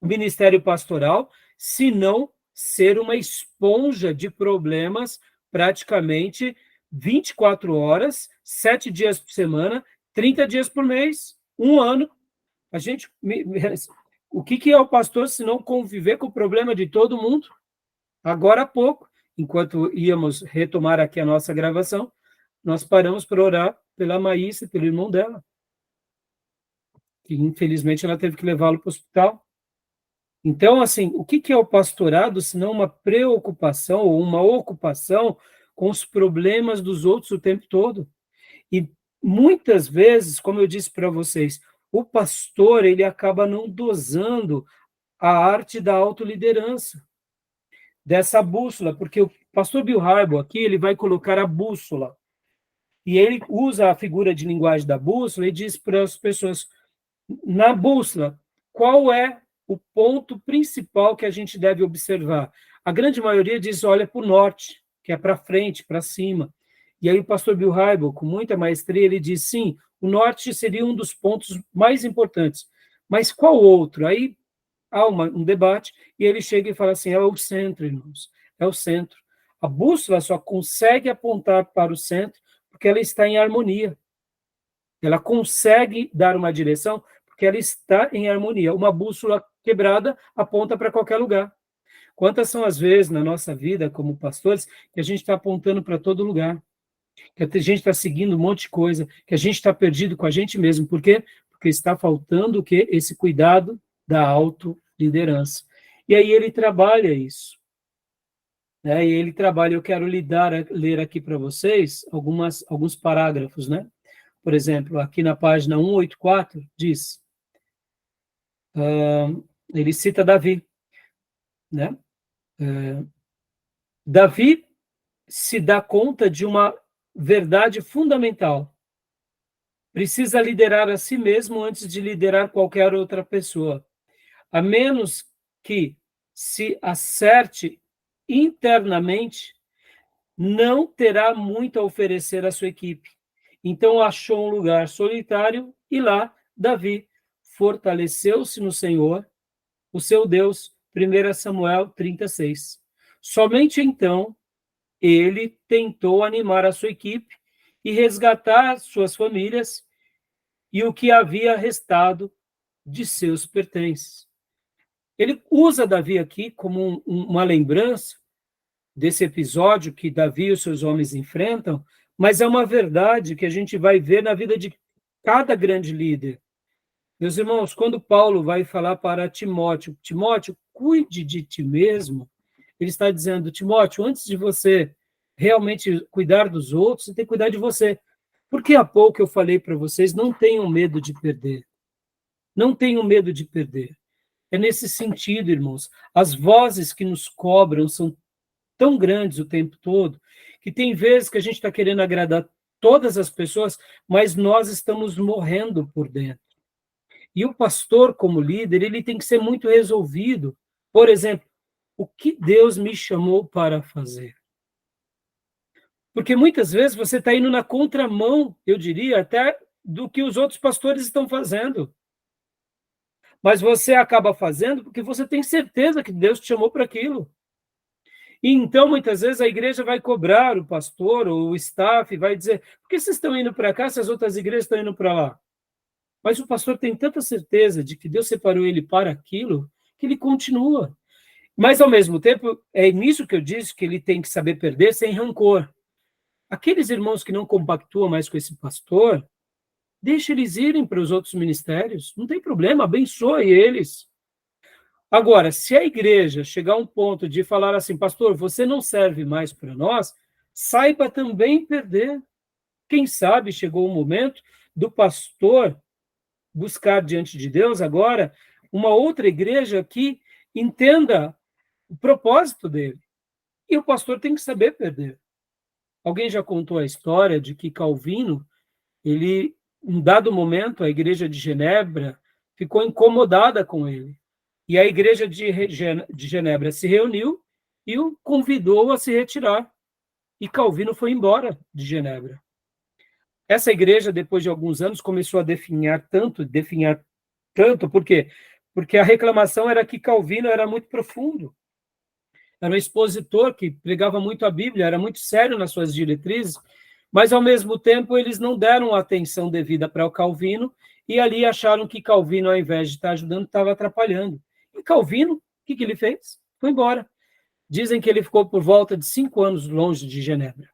o ministério pastoral, senão ser uma esponja de problemas praticamente 24 horas, 7 dias por semana, 30 dias por mês, um ano. O que é o pastor se não conviver com o problema de todo mundo? Agora há pouco, enquanto íamos retomar aqui a nossa gravação, nós paramos para orar pela Maísa, pelo irmão dela, que infelizmente ela teve que levá-lo para o hospital. Então, assim, o que é o pastorado, se não uma preocupação ou uma ocupação com os problemas dos outros o tempo todo? E muitas vezes, como eu disse para vocês, o pastor ele acaba não dosando a arte da autoliderança, dessa bússola, porque o pastor Bill Hybels aqui ele vai colocar a bússola. E ele usa a figura de linguagem da bússola e diz para as pessoas, na bússola, qual é o ponto principal que a gente deve observar? A grande maioria diz, olha para o norte, que é para frente, para cima. E aí o pastor Bill Hybel, com muita maestria, ele diz, sim, o norte seria um dos pontos mais importantes. Mas qual outro? Aí há um debate, e ele chega e fala assim, é o centro, irmãos, é o centro. A bússola só consegue apontar para o centro porque ela está em harmonia. Ela consegue dar uma direção porque ela está em harmonia. Uma bússola quebrada aponta para qualquer lugar. Quantas são as vezes na nossa vida, como pastores, que a gente está apontando para todo lugar, que a gente está seguindo um monte de coisa, que a gente está perdido com a gente mesmo. Por quê? Porque está faltando o quê? Esse cuidado da autoliderança. E aí ele trabalha isso. Né? E ele trabalha, eu quero ler aqui para vocês alguns parágrafos, né? Por exemplo, aqui na página 184, diz, ele cita Davi, né? Davi se dá conta de uma verdade fundamental. Precisa liderar a si mesmo antes de liderar qualquer outra pessoa. A menos que se acerte internamente, não terá muito a oferecer à sua equipe. Então achou um lugar solitário e lá Davi fortaleceu-se no Senhor, o seu Deus, 1 Samuel 36. Somente então ele tentou animar a sua equipe e resgatar suas famílias e o que havia restado de seus pertences. Ele usa Davi aqui como uma lembrança desse episódio que Davi e os seus homens enfrentam, mas é uma verdade que a gente vai ver na vida de cada grande líder. Meus irmãos, quando Paulo vai falar para Timóteo, Timóteo, cuide de ti mesmo, ele está dizendo, Timóteo, antes de você realmente cuidar dos outros, você tem que cuidar de você. Porque há pouco eu falei para vocês, não tenham medo de perder. Não tenham medo de perder. É nesse sentido, irmãos. As vozes que nos cobram são tão grandes o tempo todo, que tem vezes que a gente está querendo agradar todas as pessoas, mas nós estamos morrendo por dentro. E o pastor, como líder, ele tem que ser muito resolvido. Por exemplo, o que Deus me chamou para fazer? Porque muitas vezes você está indo na contramão, eu diria, até do que os outros pastores estão fazendo. Mas você acaba fazendo porque você tem certeza que Deus te chamou para aquilo. E então, muitas vezes, a igreja vai cobrar o pastor ou o staff, vai dizer, por que vocês estão indo para cá se as outras igrejas estão indo para lá? Mas o pastor tem tanta certeza de que Deus separou ele para aquilo, que ele continua. Mas, ao mesmo tempo, é nisso que eu disse que ele tem que saber perder sem rancor. Aqueles irmãos que não compactuam mais com esse pastor, deixe eles irem para os outros ministérios, não tem problema, abençoe eles. Agora, se a igreja chegar a um ponto de falar assim, pastor, você não serve mais para nós, saiba também perder. Quem sabe chegou o momento do pastor buscar diante de Deus agora uma outra igreja que entenda o propósito dele. E o pastor tem que saber perder. Alguém já contou a história de que Calvino, ele, em dado momento, a igreja de Genebra ficou incomodada com ele. E a igreja de Genebra se reuniu e o convidou a se retirar. E Calvino foi embora de Genebra. Essa igreja, depois de alguns anos, começou a definhar tanto, por quê? Porque a reclamação era que Calvino era muito profundo. Era um expositor que pregava muito a Bíblia, era muito sério nas suas diretrizes, mas, ao mesmo tempo, eles não deram a atenção devida para o Calvino e ali acharam que Calvino, ao invés de estar ajudando, estava atrapalhando. E Calvino, o que ele fez? Foi embora. Dizem que ele ficou por volta de 5 anos longe de Genebra.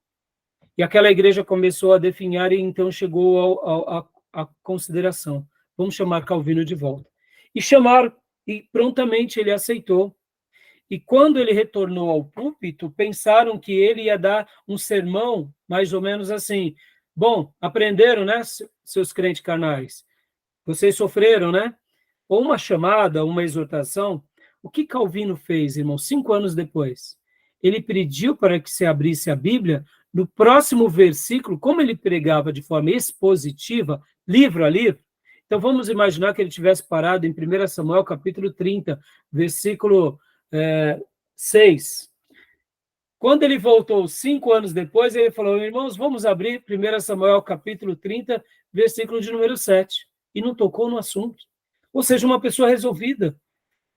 E aquela igreja começou a definhar e então chegou à consideração. Vamos chamar Calvino de volta. E chamaram, e prontamente ele aceitou. E quando ele retornou ao púlpito, pensaram que ele ia dar um sermão, mais ou menos assim, bom, aprenderam, né, seus crentes carnais? Vocês sofreram, né? Ou uma chamada, uma exortação. O que Calvino fez, irmão, 5 anos depois? Ele pediu para que se abrisse a Bíblia no próximo versículo, como ele pregava de forma expositiva, livro a livro, então vamos imaginar que ele tivesse parado em 1 Samuel, capítulo 30, versículo 6. Quando ele voltou 5 anos depois, ele falou, irmãos, vamos abrir 1 Samuel, capítulo 30, versículo de número 7. E não tocou no assunto. Ou seja, uma pessoa resolvida.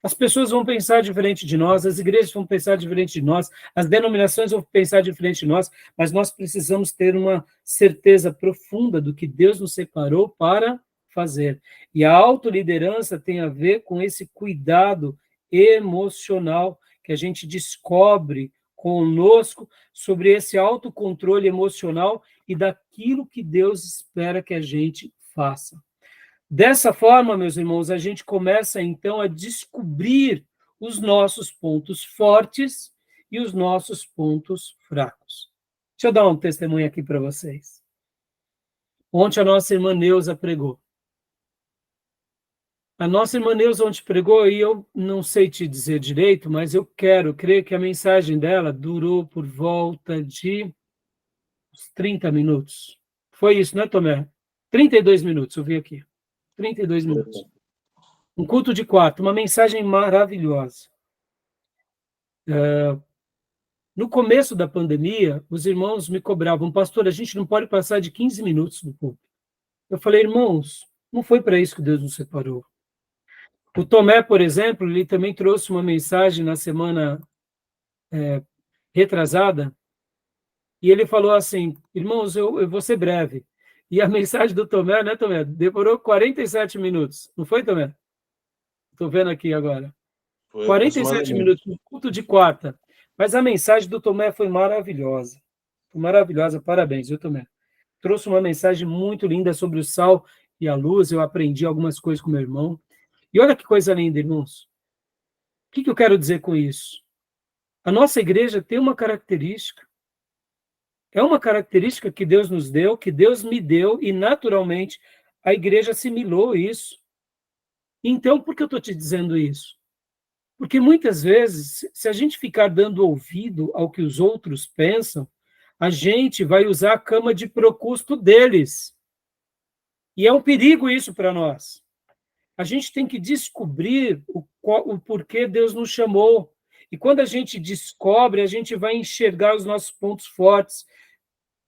As pessoas vão pensar diferente de nós, as igrejas vão pensar diferente de nós, as denominações vão pensar diferente de nós, mas nós precisamos ter uma certeza profunda do que Deus nos separou para fazer. E a autoliderança tem a ver com esse cuidado emocional que a gente descobre conosco sobre esse autocontrole emocional e daquilo que Deus espera que a gente faça. Dessa forma, meus irmãos, a gente começa, então, a descobrir os nossos pontos fortes e os nossos pontos fracos. Deixa eu dar um testemunho aqui para vocês. Ontem a nossa irmã Neuza pregou. A nossa irmã Neuza ontem pregou, e eu não sei te dizer direito, mas eu creio que a mensagem dela durou por volta de uns 30 minutos. Foi isso, né, Tomé? 32 minutos, eu vi aqui. 32 minutos. Um culto de quarto, uma mensagem maravilhosa. No começo da pandemia, os irmãos me cobravam, pastor, a gente não pode passar de 15 minutos do culto. Eu falei, irmãos, não foi para isso que Deus nos separou. O Tomé, por exemplo, ele também trouxe uma mensagem na semana retrasada, e ele falou assim, irmãos, eu vou ser breve. E a mensagem do Tomé, né, Tomé, demorou 47 minutos. Não foi, Tomé? Estou vendo aqui agora. Foi 47 minutos, no culto de quarta. Mas a mensagem do Tomé foi maravilhosa. Foi maravilhosa, parabéns, viu, Tomé? Trouxe uma mensagem muito linda sobre o sal e a luz. Eu aprendi algumas coisas com meu irmão. E olha que coisa linda, irmãos. O que eu quero dizer com isso? A nossa igreja tem uma característica. É uma característica que Deus nos deu, que Deus me deu, e naturalmente a igreja assimilou isso. Então, por que eu estou te dizendo isso? Porque muitas vezes, se a gente ficar dando ouvido ao que os outros pensam, a gente vai usar a cama de procusto deles. E é um perigo isso para nós. A gente tem que descobrir o porquê Deus nos chamou. E quando a gente descobre, a gente vai enxergar os nossos pontos fortes,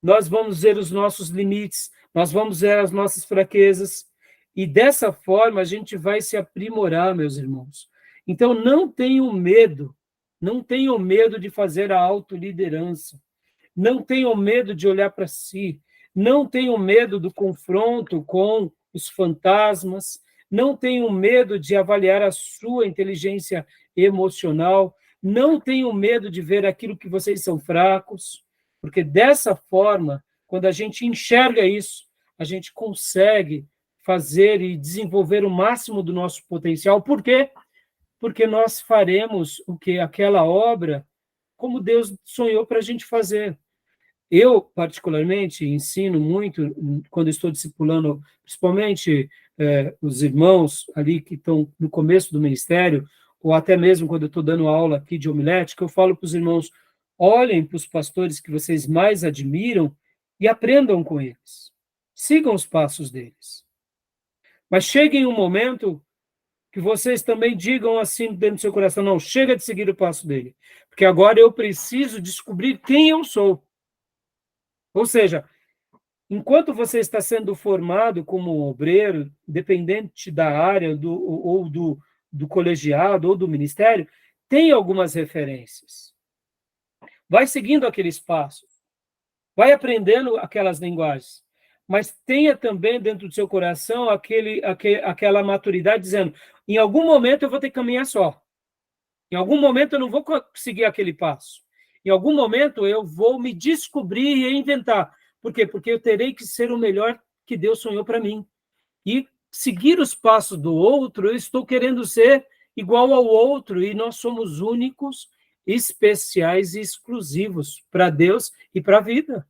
nós vamos ver os nossos limites, nós vamos ver as nossas fraquezas, e dessa forma a gente vai se aprimorar, meus irmãos. Então, não tenham medo de fazer a autoliderança, não tenham medo de olhar para si, não tenham medo do confronto com os fantasmas, não tenham medo de avaliar a sua inteligência emocional, não tenham medo de ver aquilo que vocês são fracos, porque dessa forma, quando a gente enxerga isso, a gente consegue fazer e desenvolver o máximo do nosso potencial. Por quê? Porque nós faremos aquela obra como Deus sonhou para a gente fazer. Eu, particularmente, ensino muito, quando estou discipulando, principalmente os irmãos ali que estão no começo do ministério, ou até mesmo quando eu estou dando aula aqui de homilética, eu falo para os irmãos, olhem para os pastores que vocês mais admiram e aprendam com eles. Sigam os passos deles. Mas cheguem um momento que vocês também digam assim dentro do seu coração, não, chega de seguir o passo dele, porque agora eu preciso descobrir quem eu sou. Ou seja, enquanto você está sendo formado como obreiro, dependente da área do colegiado ou do ministério, tem algumas referências. Vai seguindo aqueles passos, vai aprendendo aquelas linguagens, mas tenha também dentro do seu coração aquela maturidade dizendo, em algum momento eu vou ter que caminhar só, em algum momento eu não vou conseguir aquele passo, em algum momento eu vou me descobrir e inventar. Por quê? Porque eu terei que ser o melhor que Deus sonhou para mim. E seguir os passos do outro, eu estou querendo ser igual ao outro, e nós somos únicos, especiais e exclusivos para Deus e para a vida.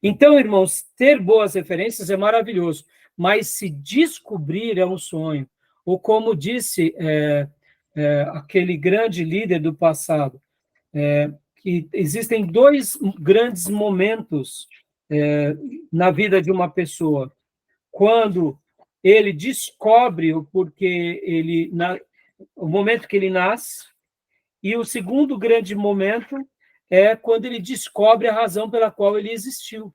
Então, irmãos, ter boas referências é maravilhoso, mas se descobrir é um sonho. Ou como disse aquele grande líder do passado, que existem dois grandes momentos na vida de uma pessoa. Quando ele descobre o porquê o momento que ele nasce, e o segundo grande momento é quando ele descobre a razão pela qual ele existiu.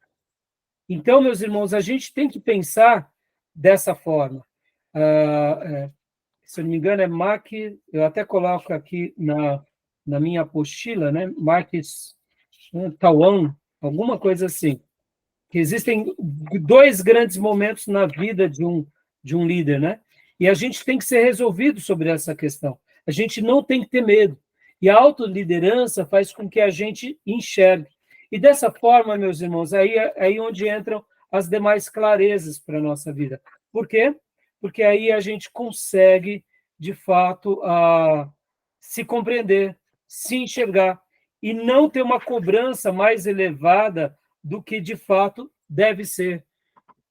Então, meus irmãos, a gente tem que pensar dessa forma. Se eu não me engano, é Mark, eu até coloco aqui na minha apostila, né? Marques Tawan, alguma coisa assim. Que existem dois grandes momentos na vida de um líder, né? E a gente tem que ser resolvido sobre essa questão. A gente não tem que ter medo. E a autoliderança faz com que a gente enxergue. E dessa forma, meus irmãos, aí onde entram as demais clarezas para a nossa vida. Por quê? Porque aí a gente consegue, de fato, se compreender, se enxergar, e não ter uma cobrança mais elevada do que, de fato, deve ser.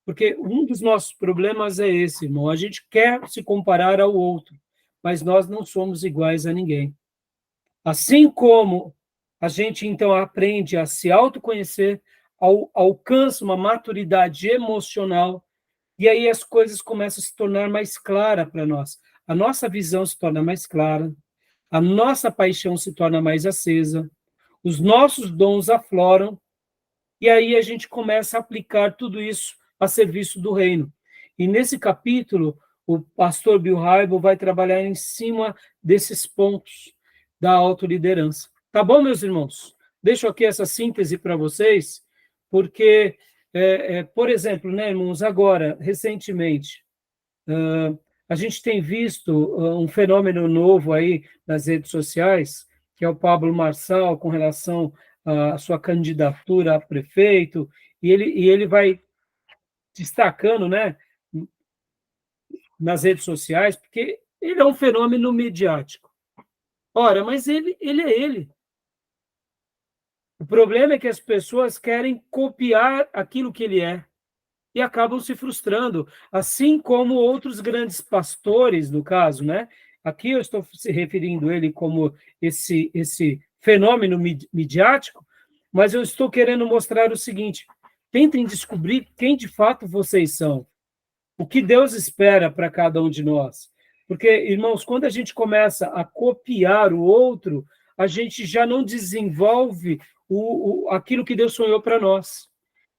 Porque um dos nossos problemas é esse, irmão. A gente quer se comparar ao outro, mas nós não somos iguais a ninguém. Assim como a gente, então, aprende a se autoconhecer, alcança uma maturidade emocional, e aí as coisas começam a se tornar mais claras para nós. A nossa visão se torna mais clara, a nossa paixão se torna mais acesa, os nossos dons afloram, e aí a gente começa a aplicar tudo isso a serviço do reino. E nesse capítulo, o pastor Bill Hybels vai trabalhar em cima desses pontos da autoliderança. Tá bom, meus irmãos? Deixo aqui essa síntese para vocês, porque, por exemplo, né, irmãos, agora, recentemente, a gente tem visto um fenômeno novo aí nas redes sociais, que é o Pablo Marçal, com relação à sua candidatura a prefeito, e ele vai destacando, né, nas redes sociais, porque ele é um fenômeno midiático. Ora, mas ele é ele. O problema é que as pessoas querem copiar aquilo que ele é e acabam se frustrando, assim como outros grandes pastores, no caso, né? Aqui eu estou se referindo a ele como esse fenômeno midiático, mas eu estou querendo mostrar o seguinte: tentem descobrir quem de fato vocês são, o que Deus espera para cada um de nós. Porque, irmãos, quando a gente começa a copiar o outro, a gente já não desenvolve aquilo que Deus sonhou para nós.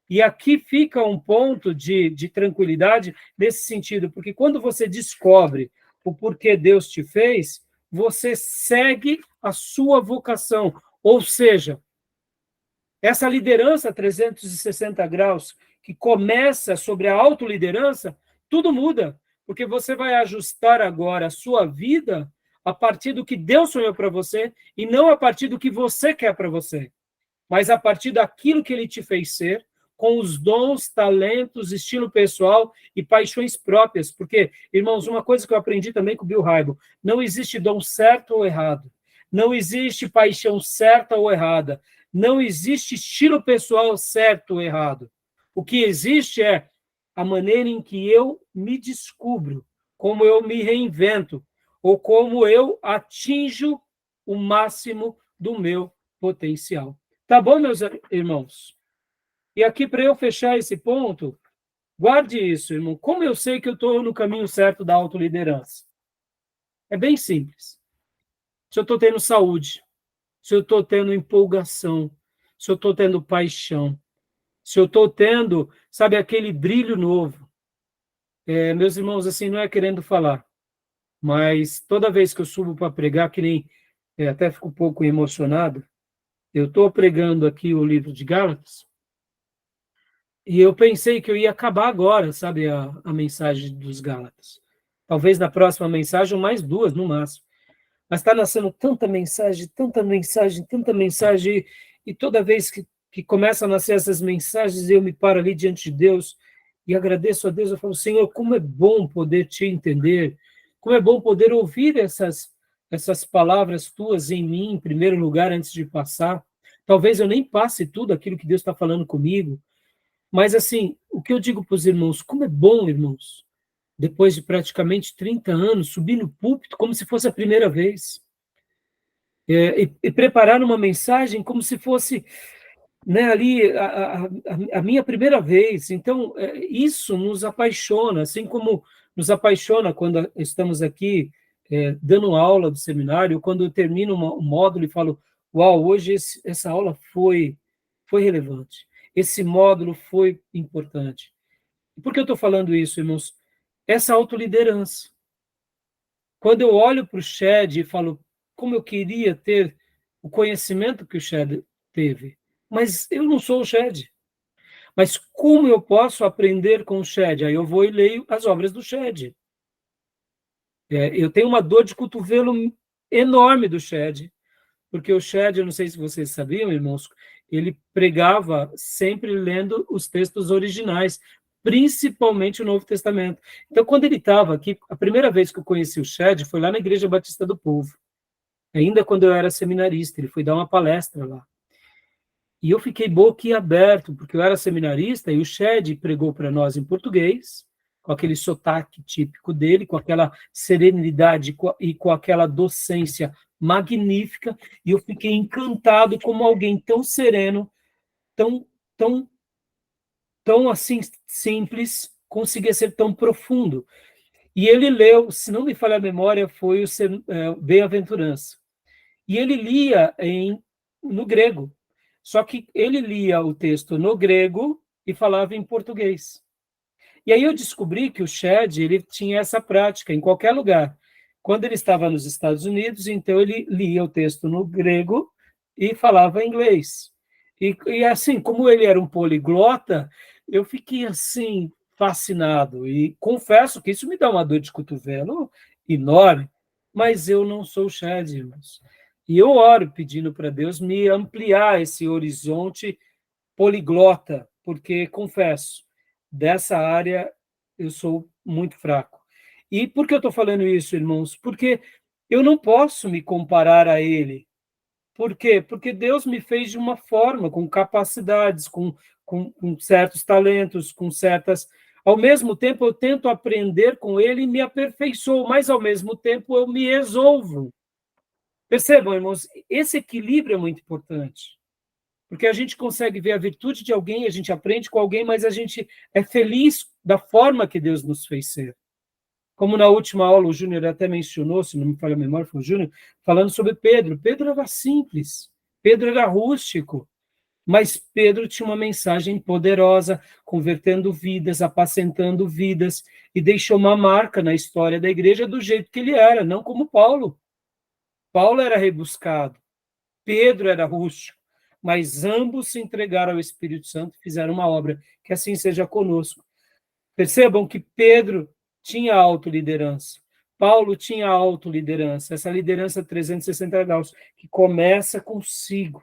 E aqui fica um ponto de tranquilidade nesse sentido, porque quando você descobre o porquê Deus te fez, você segue a sua vocação. Ou seja, essa liderança 360 graus, que começa sobre a autoliderança, tudo muda, porque você vai ajustar agora a sua vida a partir do que Deus sonhou para você e não a partir do que você quer para você, mas a partir daquilo que Ele te fez ser, com os dons, talentos, estilo pessoal e paixões próprias. Porque, irmãos, uma coisa que eu aprendi também com o Bill Hybels, não existe dom certo ou errado, não existe paixão certa ou errada, não existe estilo pessoal certo ou errado. O que existe é a maneira em que eu me descubro, como eu me reinvento, ou como eu atinjo o máximo do meu potencial. Tá bom, meus irmãos? E aqui, para eu fechar esse ponto, guarde isso, irmão. Como eu sei que eu estou no caminho certo da autoliderança? É bem simples. Se eu estou tendo saúde, se eu estou tendo empolgação, se eu estou tendo paixão, se eu estou tendo, sabe, aquele brilho novo. Meus irmãos, assim, não é querendo falar, mas toda vez que eu subo para pregar, que nem até fico um pouco emocionado, eu estou pregando aqui o livro de Gálatas, e eu pensei que eu ia acabar agora, sabe, a mensagem dos Gálatas. Talvez na próxima mensagem, mais duas no máximo. Mas está nascendo tanta mensagem, e toda vez que começam a nascer essas mensagens, eu me paro ali diante de Deus e agradeço a Deus. Eu falo, Senhor, como é bom poder te entender, como é bom poder ouvir essas palavras tuas em mim, em primeiro lugar, antes de passar. Talvez eu nem passe tudo aquilo que Deus está falando comigo, mas, assim, o que eu digo para os irmãos, como é bom, irmãos, depois de praticamente 30 anos, subir no púlpito como se fosse a primeira vez. e preparar uma mensagem como se fosse, né, ali a minha primeira vez. Então, isso nos apaixona, assim como nos apaixona quando estamos aqui dando aula do seminário, quando eu termino um módulo e falo, uau, hoje essa aula foi relevante, esse módulo foi importante. E por que eu estou falando isso, irmãos? Essa autoliderança. Quando eu olho para o Shed e falo, como eu queria ter o conhecimento que o Shed teve, mas eu não sou o Shed. Mas como eu posso aprender com o Shed? Aí eu vou e leio as obras do Shed. Eu tenho uma dor de cotovelo enorme do Shed, porque o Shed, eu não sei se vocês sabiam, irmãos, ele pregava sempre lendo os textos originais, principalmente o Novo Testamento. Então, quando ele estava aqui, a primeira vez que eu conheci o Shed foi lá na Igreja Batista do Povo, ainda quando eu era seminarista, ele foi dar uma palestra lá. E eu fiquei boquiaberto, porque eu era seminarista e o Shed pregou para nós em português, com aquele sotaque típico dele, com aquela serenidade e com aquela docência magnífica, e eu fiquei encantado como alguém tão sereno, tão, tão, tão assim simples, conseguia ser tão profundo. E ele leu, se não me falha a memória, foi o Bem-aventurança. E ele lia no grego. Só que ele lia o texto no grego e falava em português. E aí eu descobri que o Shed, ele tinha essa prática em qualquer lugar. Quando ele estava nos Estados Unidos, então ele lia o texto no grego e falava inglês. E assim, como ele era um poliglota, eu fiquei assim fascinado. E confesso que isso me dá uma dor de cotovelo enorme, mas eu não sou o Shed, irmãos. E eu oro pedindo para Deus me ampliar esse horizonte poliglota, porque, confesso, dessa área eu sou muito fraco. E por que eu estou falando isso, irmãos? Porque eu não posso me comparar a ele. Por quê? Porque Deus me fez de uma forma, com capacidades, com certos talentos, com certas... Ao mesmo tempo, eu tento aprender com ele e me aperfeiçoo, mas, ao mesmo tempo, eu me resolvo. Percebam, irmãos, esse equilíbrio é muito importante, porque a gente consegue ver a virtude de alguém, a gente aprende com alguém, mas a gente é feliz da forma que Deus nos fez ser. Como na última aula o Júnior até mencionou, se não me falha a memória, foi o Júnior, falando sobre Pedro. Pedro era simples, Pedro era rústico, mas Pedro tinha uma mensagem poderosa, convertendo vidas, apacentando vidas, e deixou uma marca na história da igreja do jeito que ele era, não como Paulo. Paulo era rebuscado, Pedro era rústico, mas ambos se entregaram ao Espírito Santo e fizeram uma obra. Que assim seja conosco. Percebam que Pedro tinha autoliderança, Paulo tinha autoliderança, essa liderança 360 graus, que começa consigo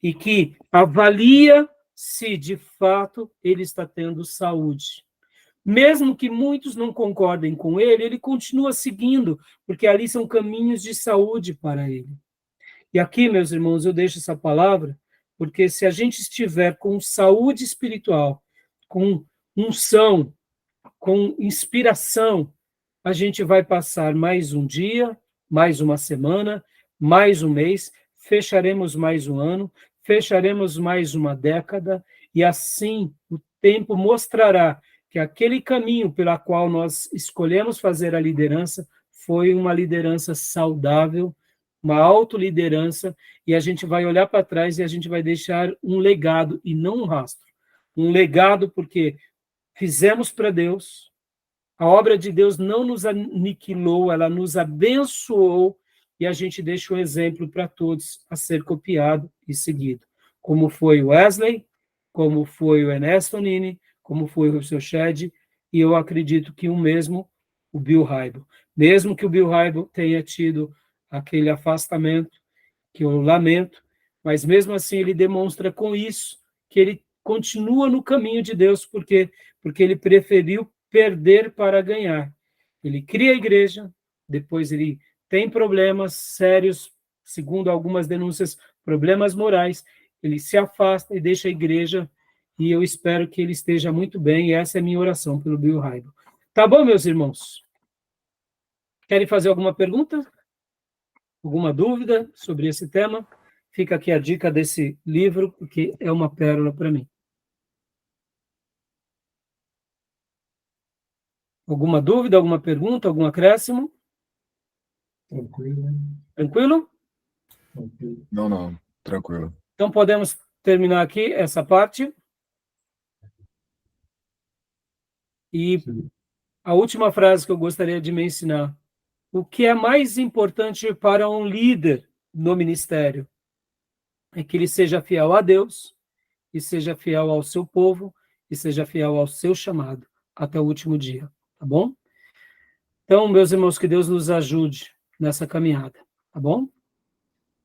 e que avalia se de fato ele está tendo saúde. Mesmo que muitos não concordem com ele, ele continua seguindo, porque ali são caminhos de saúde para ele. E aqui, meus irmãos, eu deixo essa palavra, porque se a gente estiver com saúde espiritual, com unção, com inspiração, a gente vai passar mais um dia, mais uma semana, mais um mês, fecharemos mais um ano, fecharemos mais uma década, e assim o tempo mostrará que aquele caminho pela qual nós escolhemos fazer a liderança foi uma liderança saudável, uma autoliderança, e a gente vai olhar para trás e a gente vai deixar um legado e não um rastro. Um legado porque fizemos para Deus, a obra de Deus não nos aniquilou, ela nos abençoou, e a gente deixa o exemplo para todos a ser copiado e seguido. Como foi o Wesley, como foi o Ernesto Nini, como foi o seu Shed, e eu acredito que o mesmo, o Bill Hybel. Mesmo que o Bill Hybel tenha tido aquele afastamento, que eu lamento, mas mesmo assim ele demonstra com isso que ele continua no caminho de Deus, porque ele preferiu perder para ganhar. Ele cria a igreja, depois ele tem problemas sérios, segundo algumas denúncias, problemas morais, ele se afasta e deixa a igreja, e eu espero que ele esteja muito bem, e essa é a minha oração pelo Bill Hybel. Tá bom, meus irmãos? Querem fazer alguma pergunta? Alguma dúvida sobre esse tema? Fica aqui a dica desse livro, que é uma pérola para mim. Alguma dúvida, alguma pergunta, algum acréscimo? Tranquilo, né? Tranquilo? Tranquilo. Não, tranquilo. Então podemos terminar aqui essa parte. E Sim. a última frase que eu gostaria de me ensinar. O que é mais importante para um líder no ministério é que ele seja fiel a Deus, e seja fiel ao seu povo, e seja fiel ao seu chamado, até o último dia, tá bom? Então, meus irmãos, que Deus nos ajude nessa caminhada, tá bom?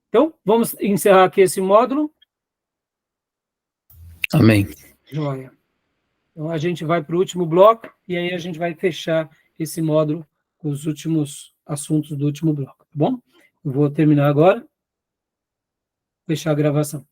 Então, vamos encerrar aqui esse módulo. Amém. Joia. Então, a gente vai para o último bloco, e aí a gente vai fechar esse módulo com os últimos assuntos do último bloco, tá bom? Eu vou terminar agora, fechar a gravação.